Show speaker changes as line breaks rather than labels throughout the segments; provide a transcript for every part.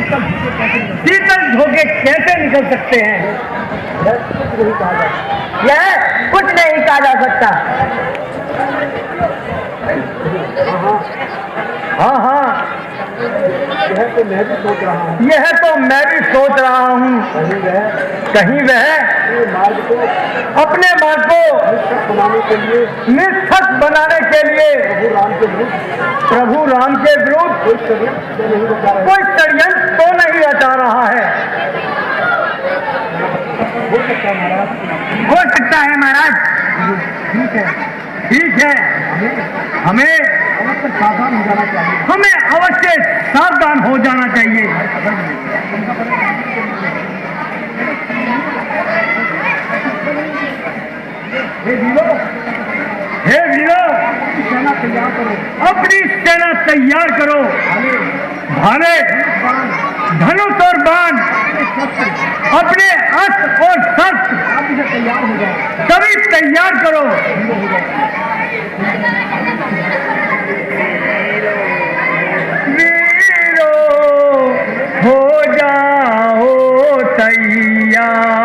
शीतल धोखे कैसे निकल सकते हैं?
यह कुछ नहीं कहा जा सकता।
हाँ हाँ,
यह तो मैं भी सोच रहा हूँ।
यह तो मैं भी सोच रहा हूँ। कहीं वह अपने मार्ग को
बनाने के लिए,
निष्ठक बनाने के लिए प्रभु राम के विरुद्ध कोई षड्यंत्र तो नहीं रचा रहा है। हो सकता है महाराज। ठीक है, हमें
सावधान हो जाना चाहिए।
हमें अवश्य सावधान हो जाना चाहिए। हे वीरों,
सेना तैयार करो,
अपनी सेना तैयार करो। भाले, धनुष और बाण, अपने अस्त्र और शस्त्र
तैयार हो जाओ।
सभी तैयार करो। वीरों, हो जाओ तैयार।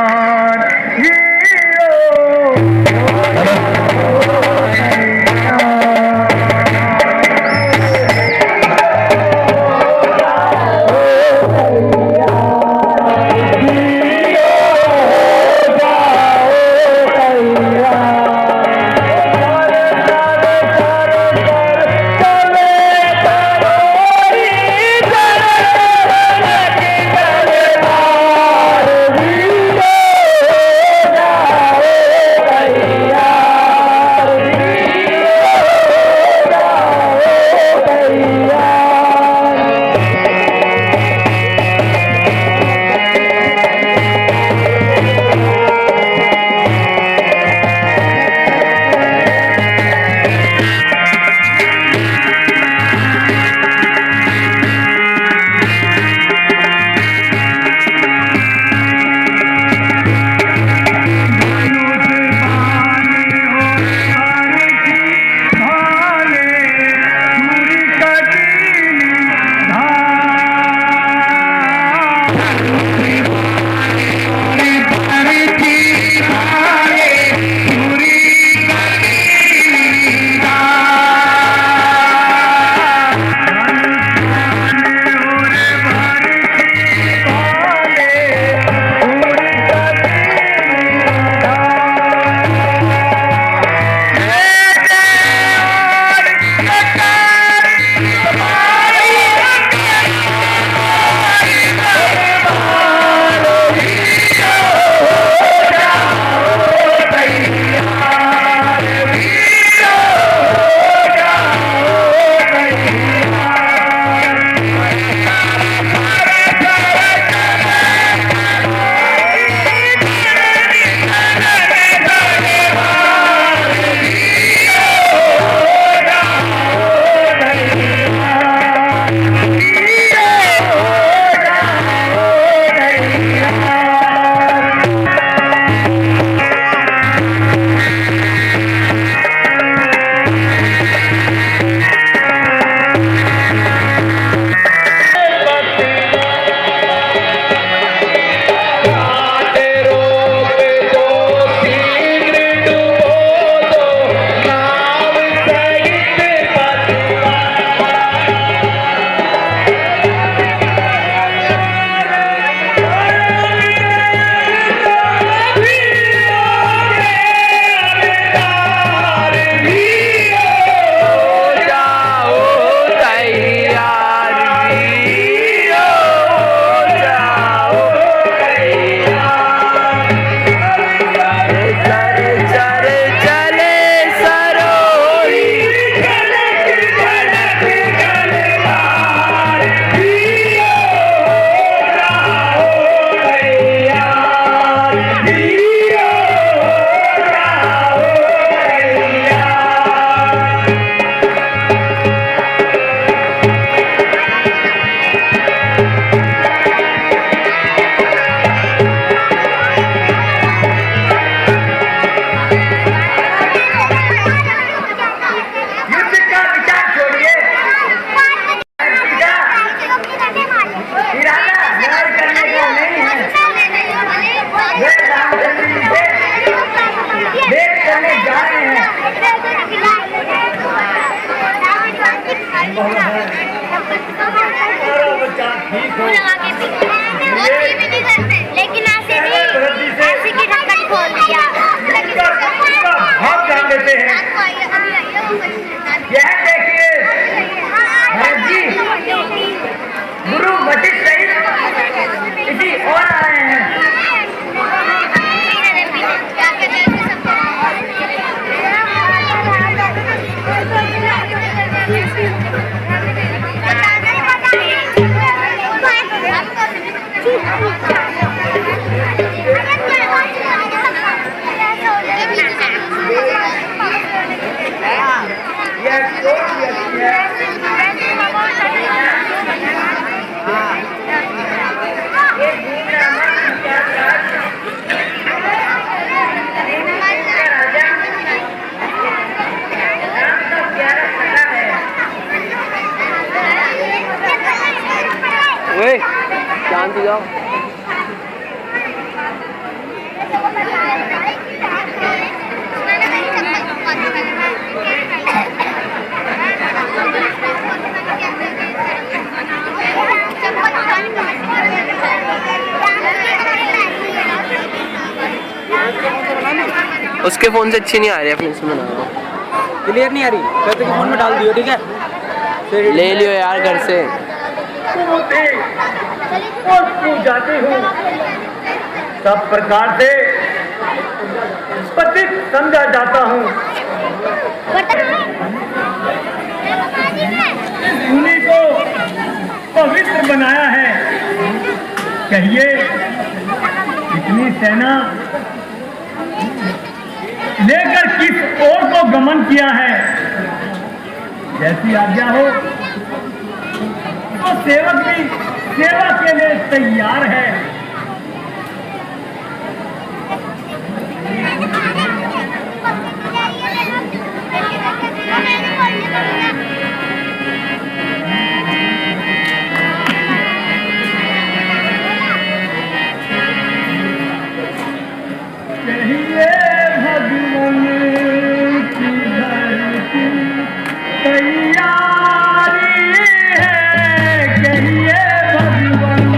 हमारा बच्चा ठीक हो।
लेकिन ऐसे की ढक्कन खोल दिया।
उसका भाग जान लेते हैं। यह देखिए भरत जी, गुरु वशिष्ठ सहित किसी और आए हैं।
शांति जाओ। उसके फोन से अच्छी नहीं आ रही, अपने इसमें बना लो।
क्लियर नहीं आ रही, कहते कि फोन में डाल दियो, ठीक है?
ले लियो यार घर से।
और तू जाती हूँ, सब प्रकार से पतित समझा जाता हूँ। भूमि को पवित्र बनाया है। कहिए इतनी सेना लेकर किस ओर को गमन किया है? जैसी आज्ञा हो तो सेवक भी सेवा के लिए तैयार है। कहिए भगवान की धरती तैयारी है। कहिए भगवान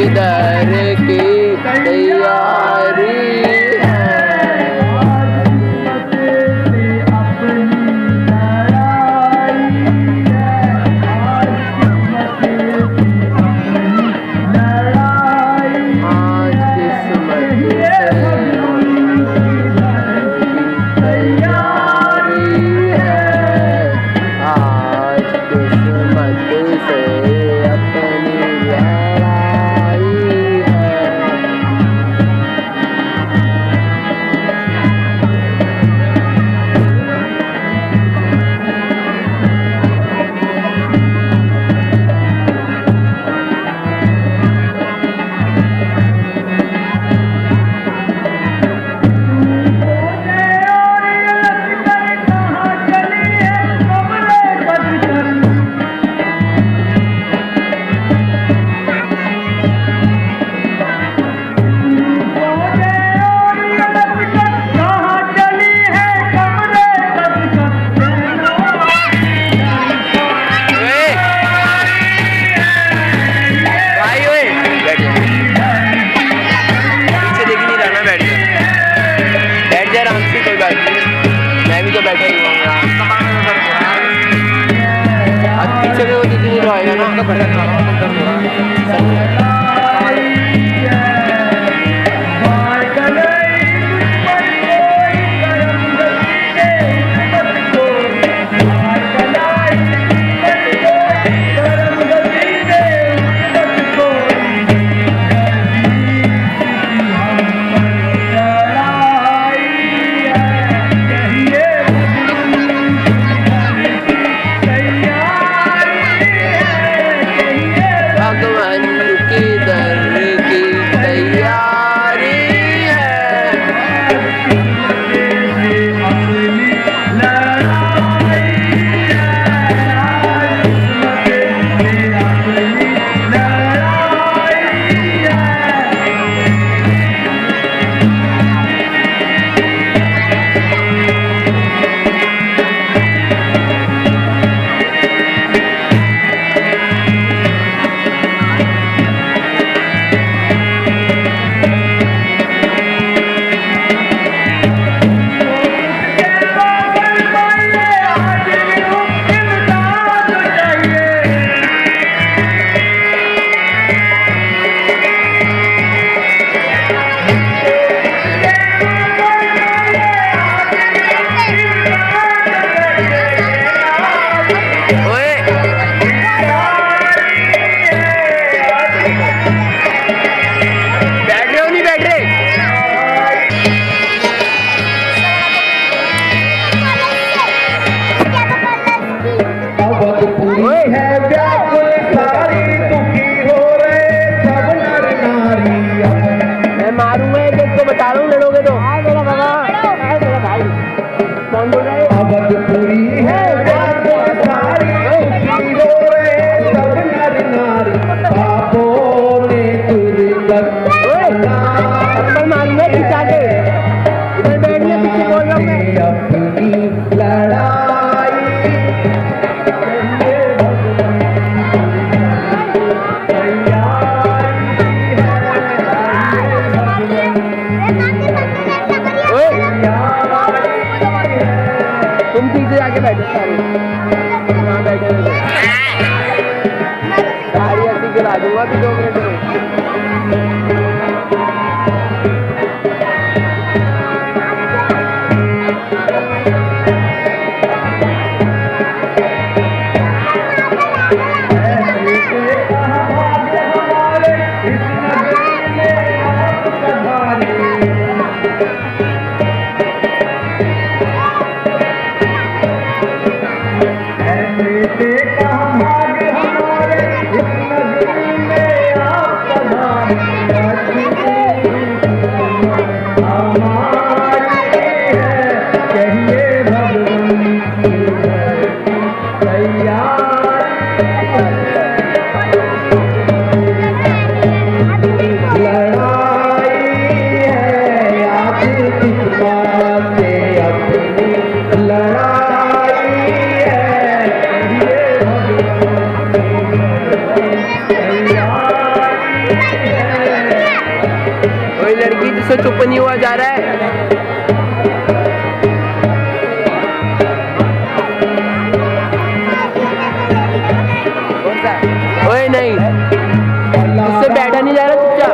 इधर की तैयारी है। मैं भी तो बैठा ही हूँ। पीछे में वो दीदी नहीं रहेगा ना। भगवान आ जाऊंगा अभी 2 मिनट में। कोई लड़की जिससे चुप नहीं हुआ जा रहा है। ओए नहीं, उससे बैठा नहीं जा रहा चुपचाप,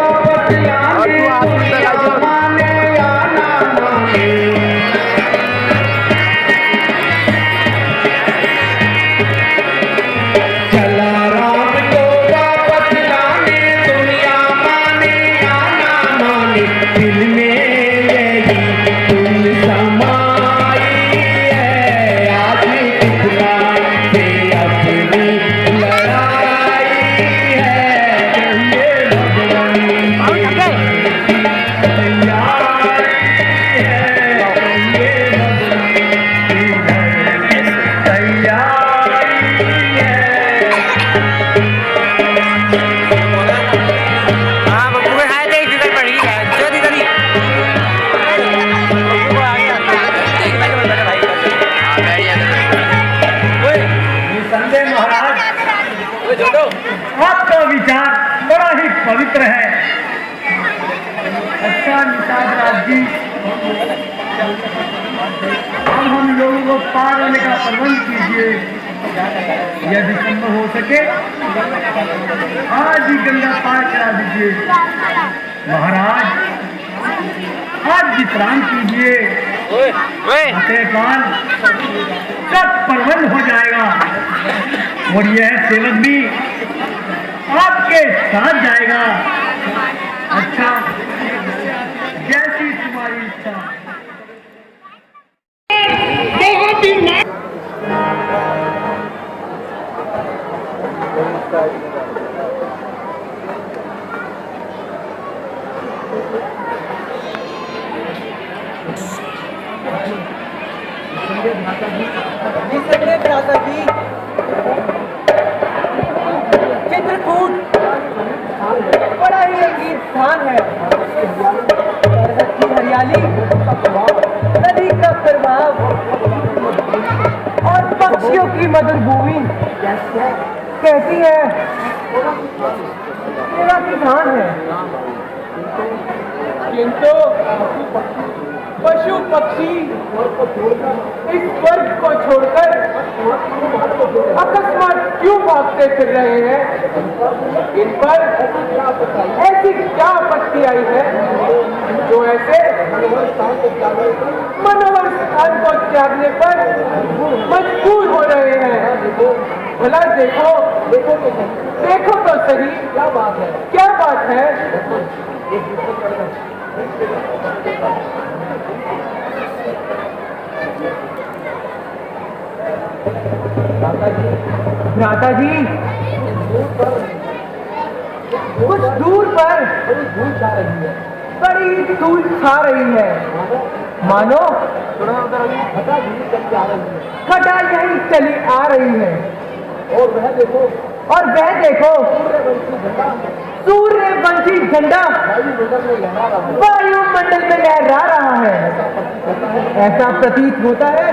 और तू आप तक आ जाओ।
आपका विचार बड़ा ही पवित्र है। अच्छा निषाद राज जी, अब हम लोगों को पार होने का प्रबंध कीजिए, यदि संभव हो सके आज ही गंगा पार करा दीजिए। महाराज आज विश्राम कीजिए, सब प्रबंध हो जाएगा और यह सेवक भी आपके साथ जाएगा। अच्छा, जैसी तुम्हारी इच्छा।
चित्रकूट बड़ा ही रंगीन स्थान है। की हरियाली, नदी का प्रभाव और पक्षियों की मधुर भूमि कहती है मेरा किसान है, किंतु पशु पक्षी इस वर्ग को छोड़कर अकस्मात क्यों भागते फिर रहे हैं? इन पर ऐसी क्या आपत्ति आई है जो ऐसे मनोहर स्थान को त्यागने पर मजबूर हो रहे हैं? भला देखो तो सही, क्या बात है? भ्राता जी, कुछ दूर पर बड़ी धूल छा रही है, मानो घटा यही चली आ रही है। और वह देखो सूर्यवंशी झंडा वायुमंडल में लहरा रहा है। ऐसा प्रतीत होता है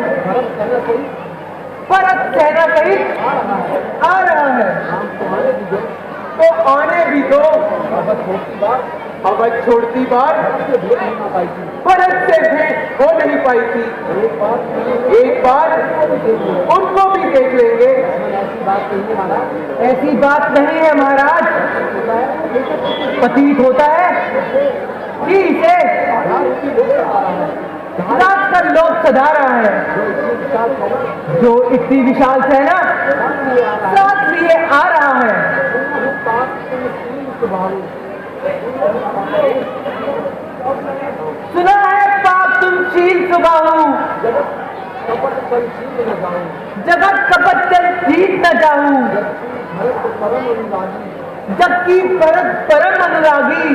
भारत सेना सहित आ रहा है। तो आने भी दो, अब छोड़ती बात भारत से भेंट हो नहीं पाई थी। एक बार उनको भी देख लेंगे। ऐसी बात नहीं है महाराज, प्रतीत होता है कि इसे रात का लोक सधा रहा है। जो इतनी विशाल सेना साथ लिए आ रहा है। सुना है पाप तुम शील सुबाहू, जगत कपट चल जीत न जाऊं, जबकि भरत परम अनुरागी,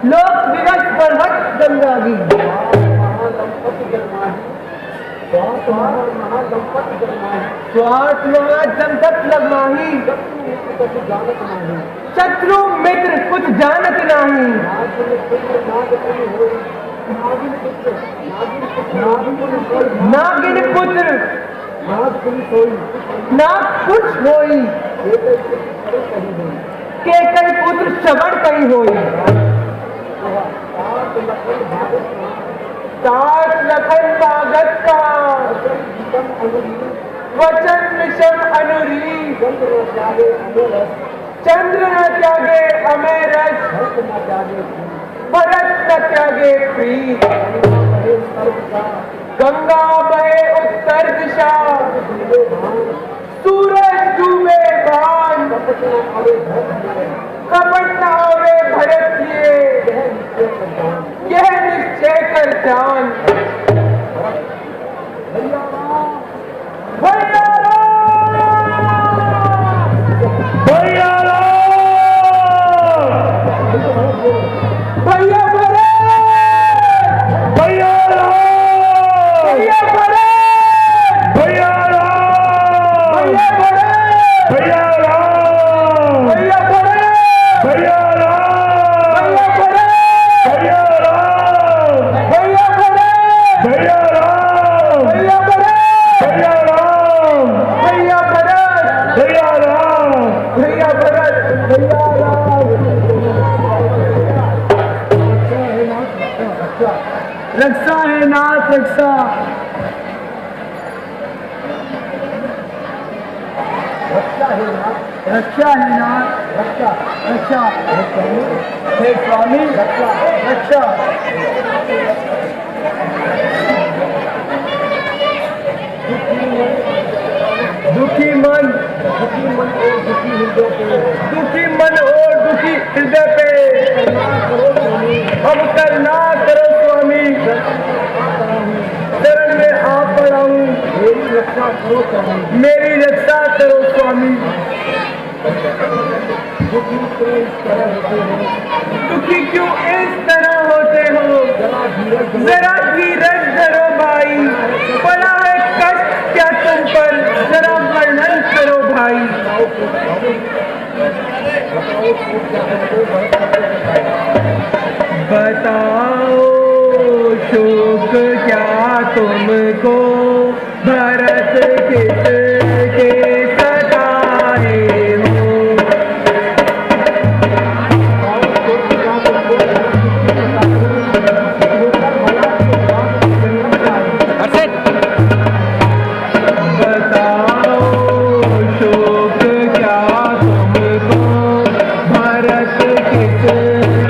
लोक विवश परवट गंगागी। स्वार्थ महाजमदत लगमाही, शत्रु मित्र कुछ जानत नहीं। नागिन पुत्र ना कुछ होई, के कई पुत्र श्रवण कहीं होई। तात लखन भागत का वचन मिशन अनुरी, चंद्र न त्यागे अमय रस, भरत न त्यागे प्रीत। गंगा बहे उत्तर दिशा, सूरज डूबे भान, कपट न आवे भरत किए, यह निश्चय कर जान। रक्षा है नाथ रक्षा, रक्षा है नाथ रक्षा, रक्षा हे स्वामी रक्षा, रक्षा। दुखी मन और दुखी हृदय पे अब करना करो स्वामी, शरण में आ पड़ा हूँ, मेरी रक्षा करो स्वामी, मेरी रक्षा करो स्वामी। दुखी क्यों इस तरह होते हो, जरा धीरज धरो भाई, बड़ा है कष्ट क्या तुम पर, जरा वर्णन करो भाई। बताओ शोक क्या तुमको, भरत किसके सताए हो। बताओ शोक क्या तुमको, भरत किसके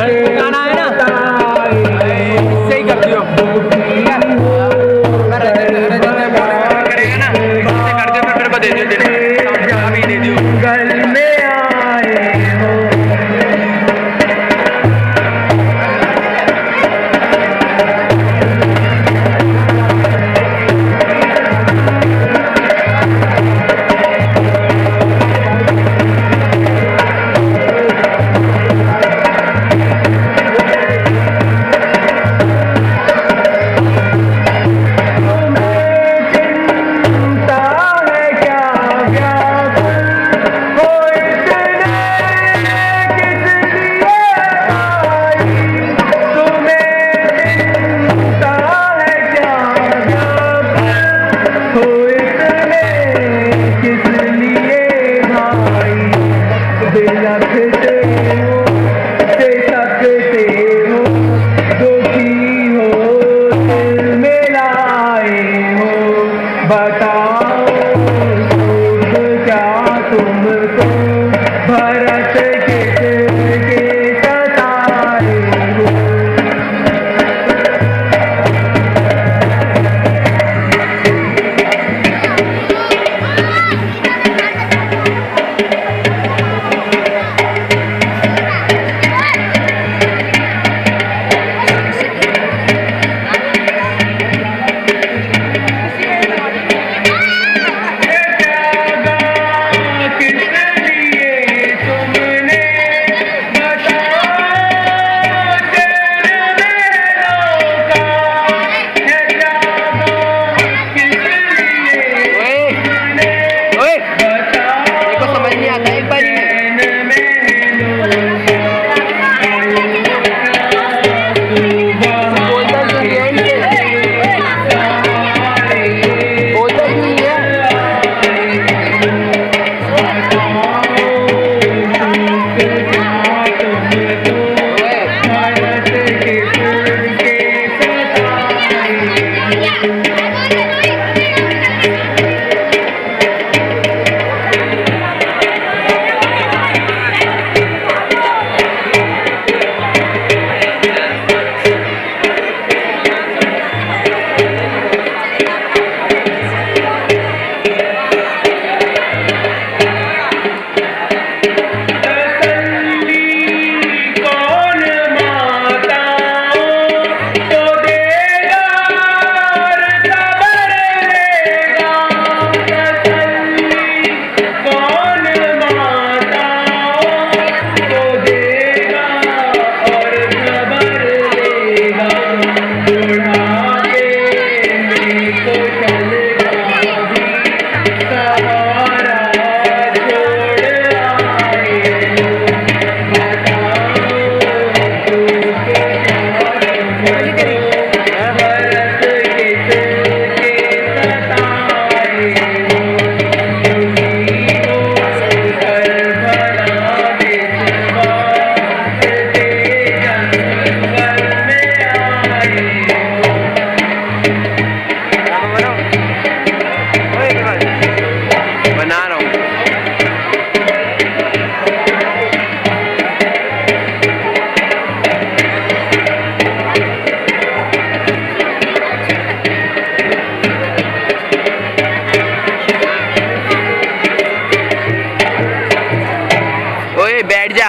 जा।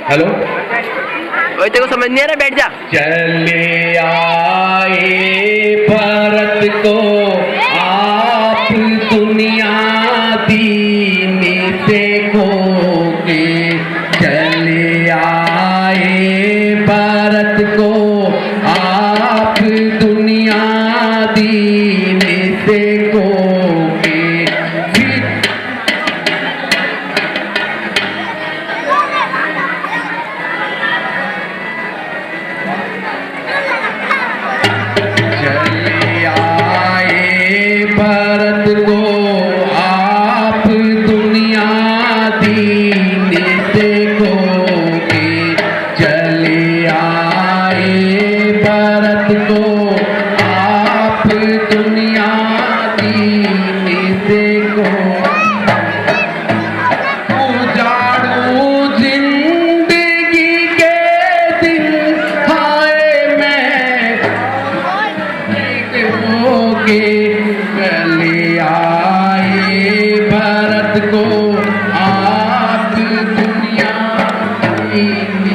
हेलो,
ओए तेरे को समझ नहीं आ रहा, बैठ जा।
चले आए भारत को आप दुनिया दीन देखोगे, चले आए भारत को आप दुनिया दीन देखोगे। चले आए भारत को आप दुनिया दीन देखोगे, चले आए भारत को आप दुनिया दीन देखोगे। उजाड़ू जिंदगी के दिन हाय मैं होगे, चले आए भारत को आप दुनिया दीन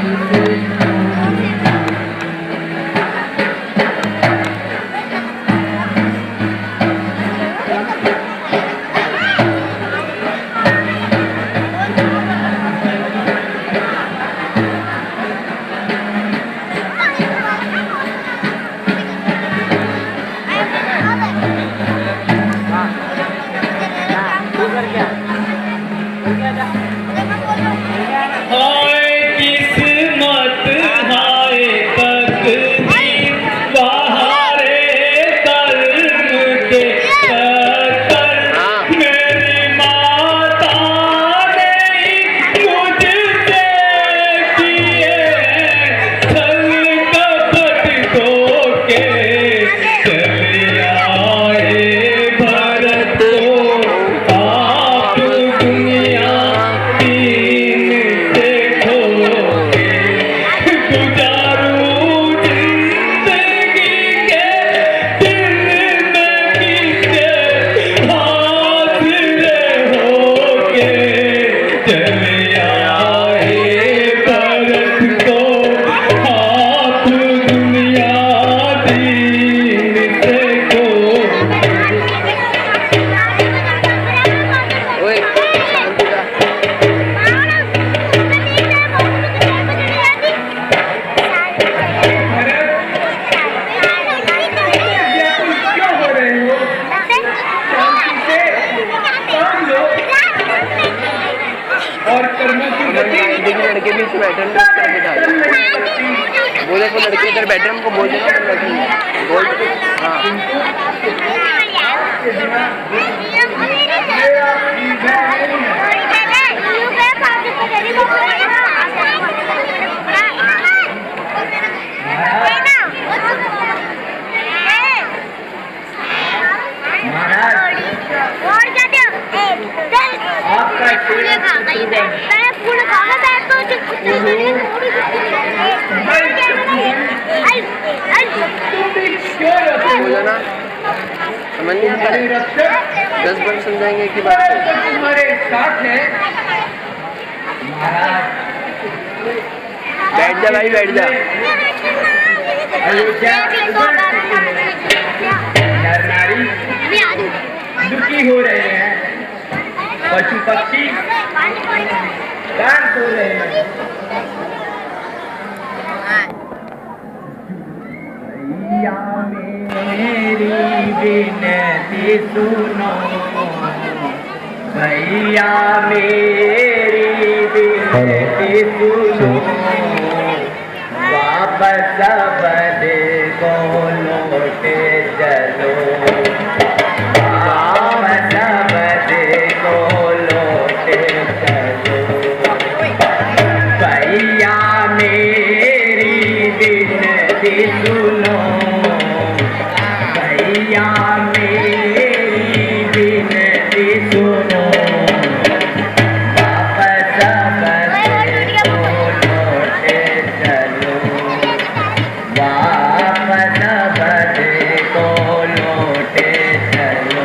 हाय किस्मत हाय तकदीर बहारे कर्म के चक्कर, मेरी माता ने मुझसे किए छल कपट धोखे, चले आए भारत को आप दुनिया दीन देखोगे। गुजारू जिंदगी के दिन में किसके हासिल होगे, चले आए भारत को आप दुनिया दीन देखोगे।
ओए शांत हो जा।
क्यों हो रहे हो? शांति से काम लो और कर्मों की गति
देखिए लड़के बीच में बैठे हैं, तो उसका बिठा दो। बोले को लड़के इधर बैठे हैं, हमको बोल देना तुम बैठे बोल। हाँ
आपका
फूल खाना बैठ
बोलो ना, समझ नहीं आता है। 10 बार समझाएंगे कि बात
तुम्हारे साथ है।
बैठ जा भाई, बैठ जा।
नर नारी दुखी हो रहे हैं, पशु पक्षी शांत हो रहे हैं। भैया मेरी विनती सुनो, भैया मेरी विनती सुनो, वापस बदे को लौटे चलो, वापस बदे को लौटे चलो। भैया मेरी विनती सुनो, भैया मेरी विनती सुनो, वापस बदे को लौटे चलो, वापस बदे को लौटे चलो।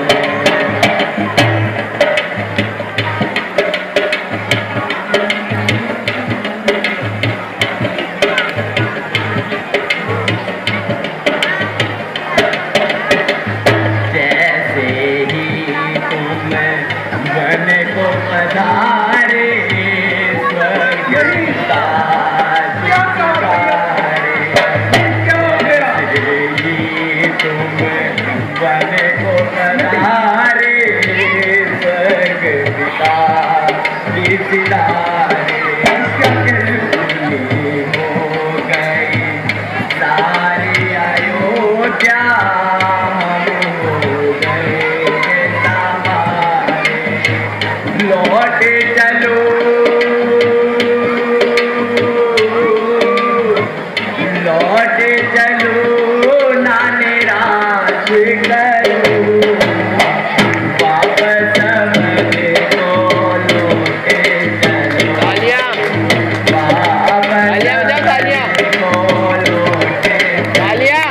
को पधारे स्वर्ग पिता तुम वन को पधारे स्वर्ग पिता की सितारे हो गई सारी अयोध्या हो गए सामारे लौट चलो लौट चलो नाने राज करो वापस अपने को लौटे चलो
तालियां
वापस
बजाओ तालियां
को लौटे
तालियां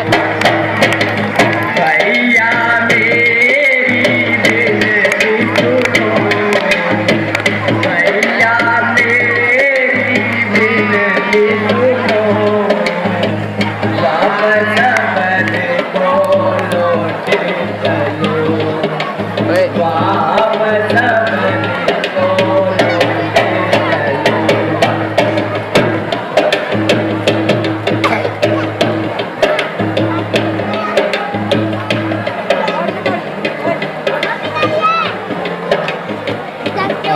भैया मेरी विनती सुनो भैया मेरी विनती सुनो वापस अपने को लौटे चलो
ओए
वापस अपने को लौटे चलो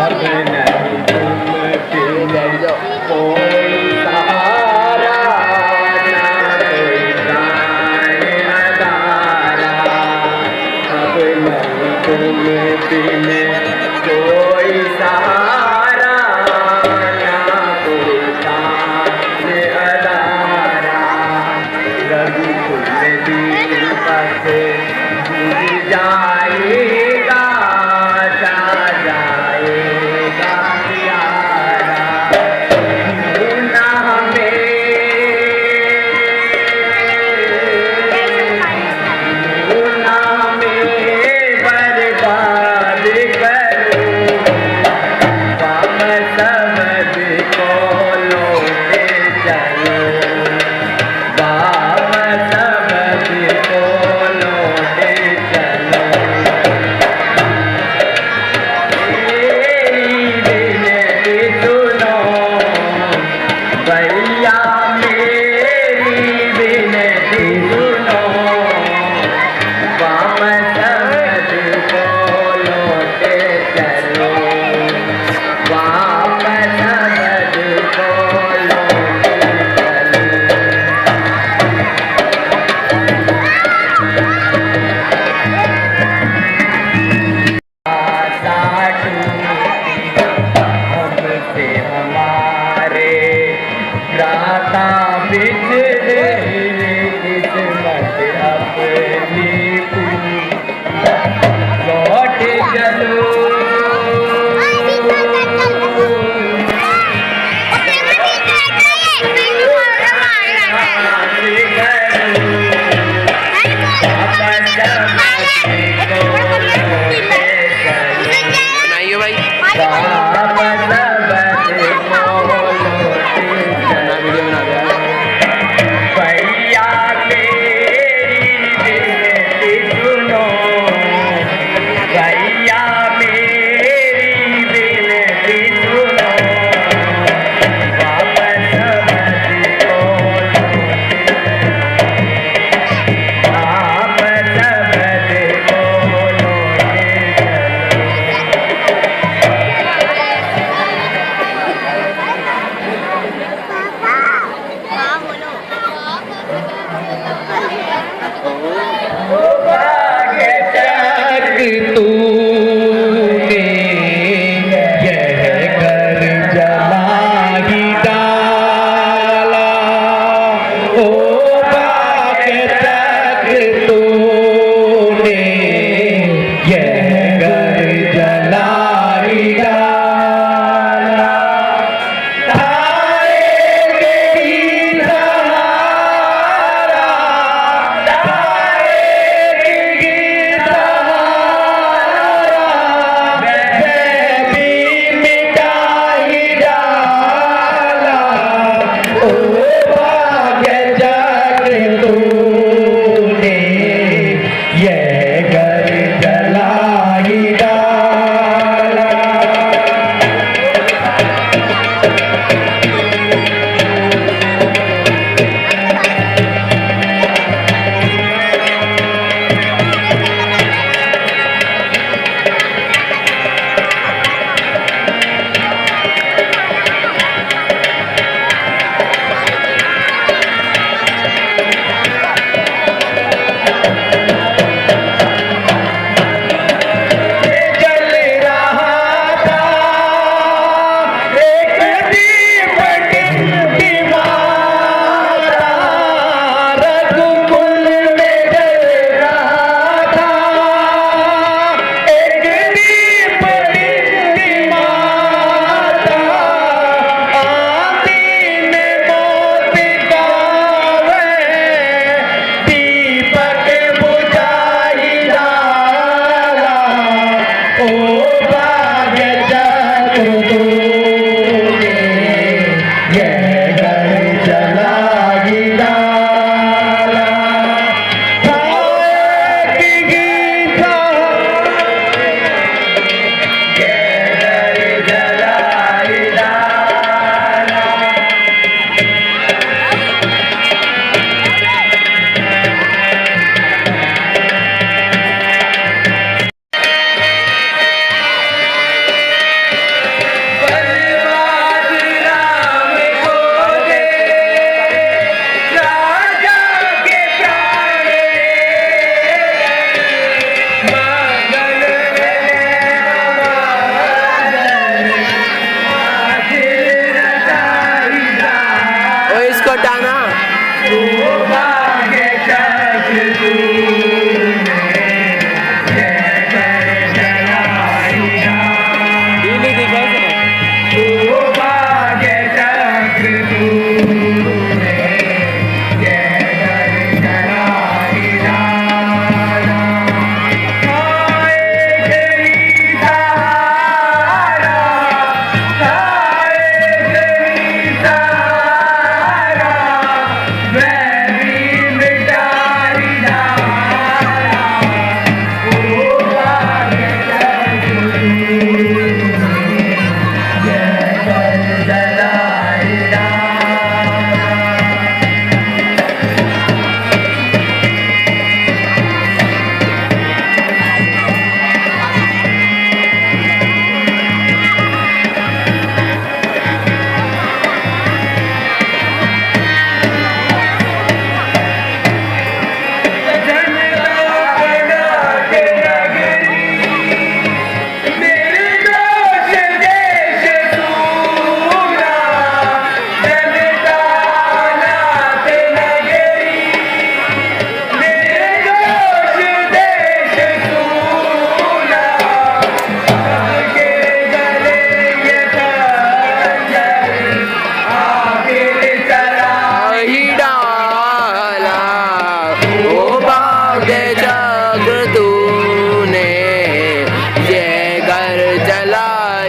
अब नहीं तुम
बैठ जाओ
कोई सहारा ना कोई गाए अदारा अब नहीं तुम बिन कोई सहारा ना कोई गाए अदारा रघुकुल दीपक बुझ जाएगा जा जाएगा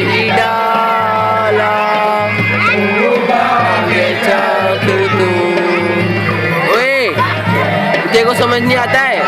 ही डाला चक्र तू। ओए तेरे को समझ नहीं आता है?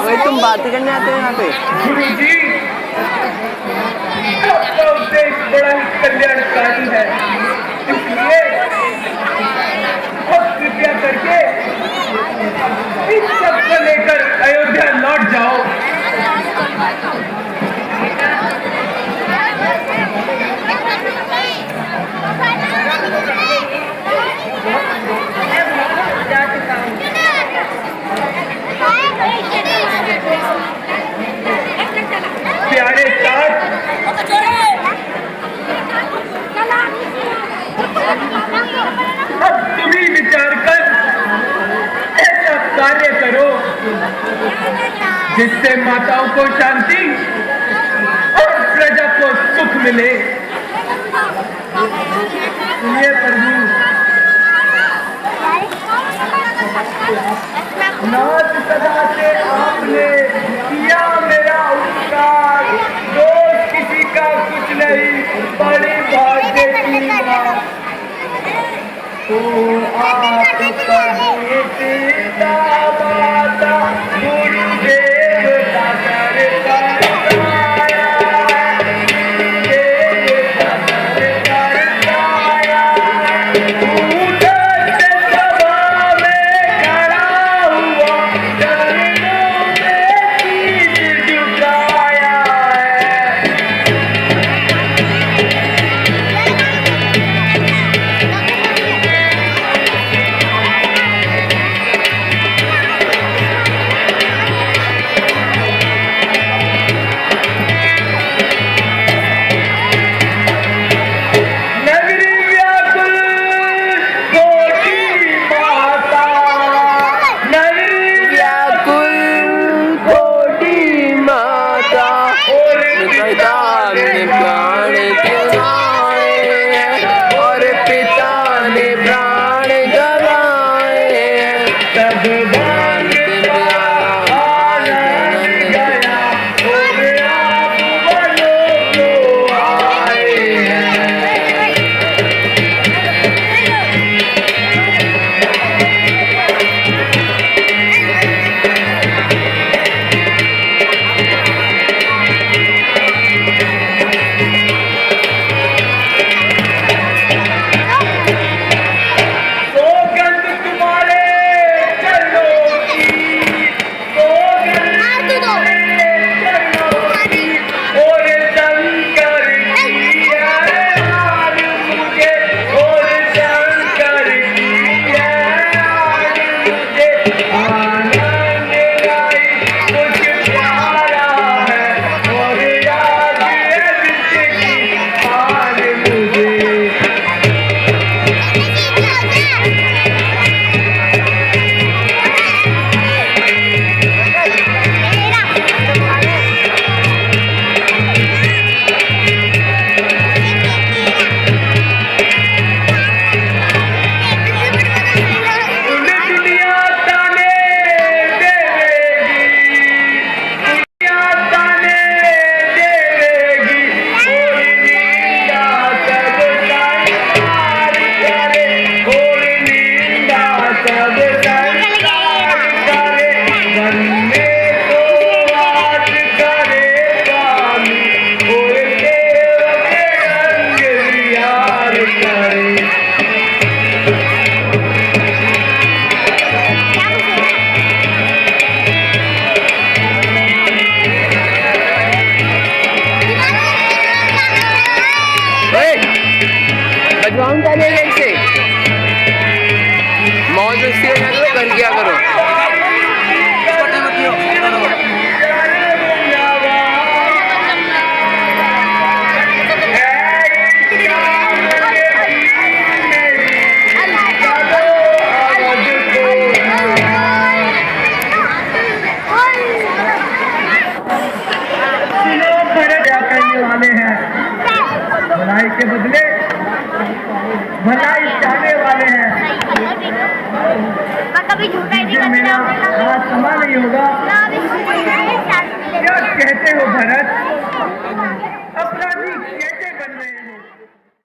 ओए तुम बातें करने आते हो यहाँ पे?
गुरु जी, आपका उद्देश्य बड़ा ही कल्याणकारी है, इसलिए अब कृपया करके इस सब को लेकर अयोध्या लौट जाओ। प्यारे साथ, अब तुम ही विचार कर ऐसा कार्य करो जिससे माताओं को शांति और प्रजा को सुख मिले। ये प्रभु, नाथ सदा से आपने किया मेरा उपकार, दोष किसी का कुछ नहीं, बड़ी भाग्य की माँ। तो आपका सीता माता गुरुदेव का
करो।
वाले हैं भलाई के बदले भलाई चाहने वाले हैं।
कभी झूठा ही
जो मेरा हाथ समा नहीं होगा। क्या कहते हो भरत?